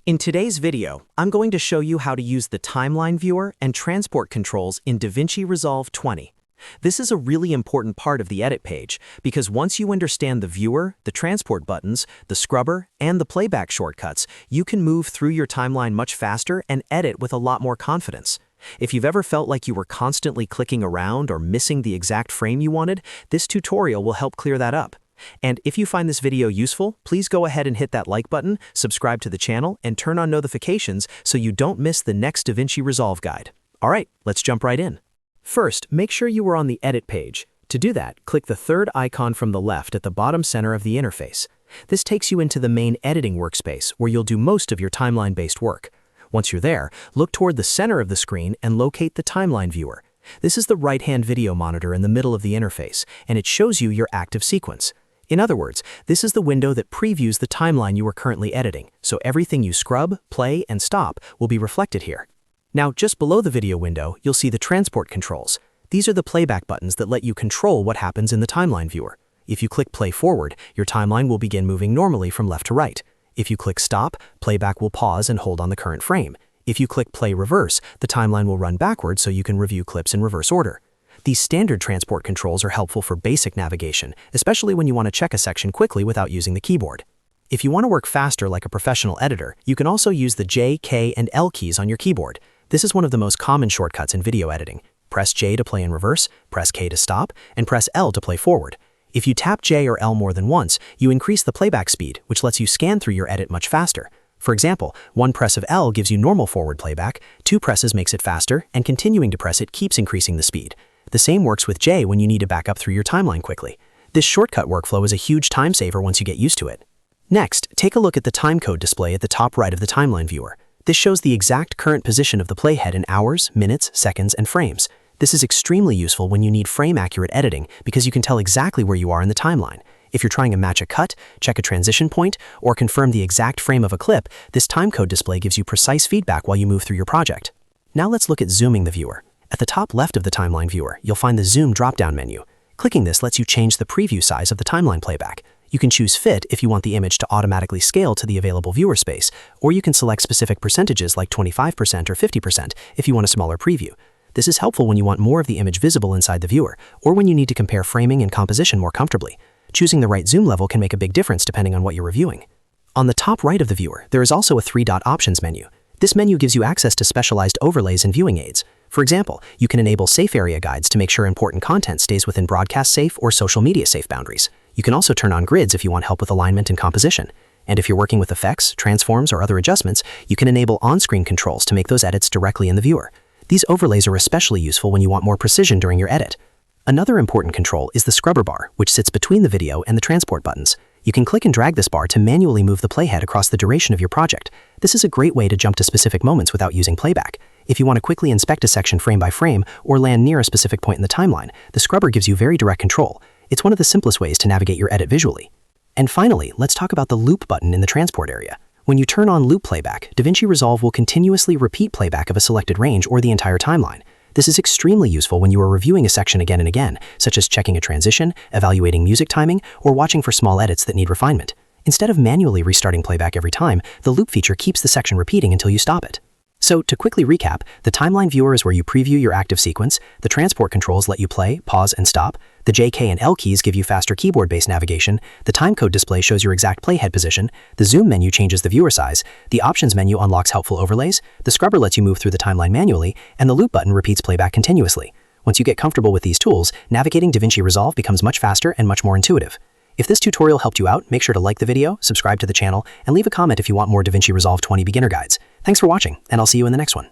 In today's video, I'm going to show you how to use the timeline viewer and transport controls in DaVinci Resolve 20. This is a really important part of the edit page because once you understand the viewer, the transport buttons, the scrubber, and the playback shortcuts, you can move through your timeline much faster and edit with a lot more confidence. If you've ever felt like you were constantly clicking around or missing the exact frame you wanted, this tutorial will help clear that up. And if you find this video useful, please go ahead and hit that like button, subscribe to the channel, and turn on notifications so you don't miss the next DaVinci Resolve guide. All right, let's jump right in. First, make sure you are on the edit page. To do that, click the third icon from the left at the bottom center of the interface. This takes you into the main editing workspace where you'll do most of your timeline-based work. Once you're there, look toward the center of the screen and locate the timeline viewer. This is the right-hand video monitor in the middle of the interface, and it shows you your active sequence. In other words, this is the window that previews the timeline you are currently editing, so everything you scrub, play, and stop will be reflected here. Now, just below the video window, you'll see the transport controls. These are the playback buttons that let you control what happens in the timeline viewer. If you click play forward, your timeline will begin moving normally from left to right. If you click stop, playback will pause and hold on the current frame. If you click play reverse, the timeline will run backwards so you can review clips in reverse order. These standard transport controls are helpful for basic navigation, especially when you want to check a section quickly without using the keyboard. If you want to work faster like a professional editor, you can also use the J, K, and L keys on your keyboard. This is one of the most common shortcuts in video editing. Press J to play in reverse, press K to stop, and press L to play forward. If you tap J or L more than once, you increase the playback speed, which lets you scan through your edit much faster. For example, one press of L gives you normal forward playback, two presses makes it faster, and continuing to press it keeps increasing the speed. The same works with J when you need to back up through your timeline quickly. This shortcut workflow is a huge time saver once you get used to it. Next, take a look at the timecode display at the top right of the timeline viewer. This shows the exact current position of the playhead in hours, minutes, seconds, and frames. This is extremely useful when you need frame-accurate editing because you can tell exactly where you are in the timeline. If you're trying to match a cut, check a transition point, or confirm the exact frame of a clip, this timecode display gives you precise feedback while you move through your project. Now let's look at zooming the viewer. At the top left of the timeline viewer, you'll find the Zoom drop-down menu. Clicking this lets you change the preview size of the timeline playback. You can choose Fit if you want the image to automatically scale to the available viewer space, or you can select specific percentages like 25% or 50% if you want a smaller preview. This is helpful when you want more of the image visible inside the viewer, or when you need to compare framing and composition more comfortably. Choosing the right zoom level can make a big difference depending on what you're reviewing. On the top right of the viewer, there is also a 3-dot options menu. This menu gives you access to specialized overlays and viewing aids. For example, you can enable safe area guides to make sure important content stays within broadcast safe or social media safe boundaries. You can also turn on grids if you want help with alignment and composition. And if you're working with effects, transforms, or other adjustments, you can enable on-screen controls to make those edits directly in the viewer. These overlays are especially useful when you want more precision during your edit. Another important control is the scrubber bar, which sits between the video and the transport buttons. You can click and drag this bar to manually move the playhead across the duration of your project. This is a great way to jump to specific moments without using playback. If you want to quickly inspect a section frame by frame or land near a specific point in the timeline, the scrubber gives you very direct control. It's one of the simplest ways to navigate your edit visually. And finally, let's talk about the loop button in the transport area. When you turn on loop playback, DaVinci Resolve will continuously repeat playback of a selected range or the entire timeline. This is extremely useful when you are reviewing a section again and again, such as checking a transition, evaluating music timing, or watching for small edits that need refinement. Instead of manually restarting playback every time, the loop feature keeps the section repeating until you stop it. So, to quickly recap, the timeline viewer is where you preview your active sequence, the transport controls let you play, pause, and stop, the J, K, and L keys give you faster keyboard-based navigation, the timecode display shows your exact playhead position, the zoom menu changes the viewer size, the options menu unlocks helpful overlays, the scrubber lets you move through the timeline manually, and the loop button repeats playback continuously. Once you get comfortable with these tools, navigating DaVinci Resolve becomes much faster and much more intuitive. If this tutorial helped you out, make sure to like the video, subscribe to the channel, and leave a comment if you want more DaVinci Resolve 20 beginner guides. Thanks for watching, and I'll see you in the next one.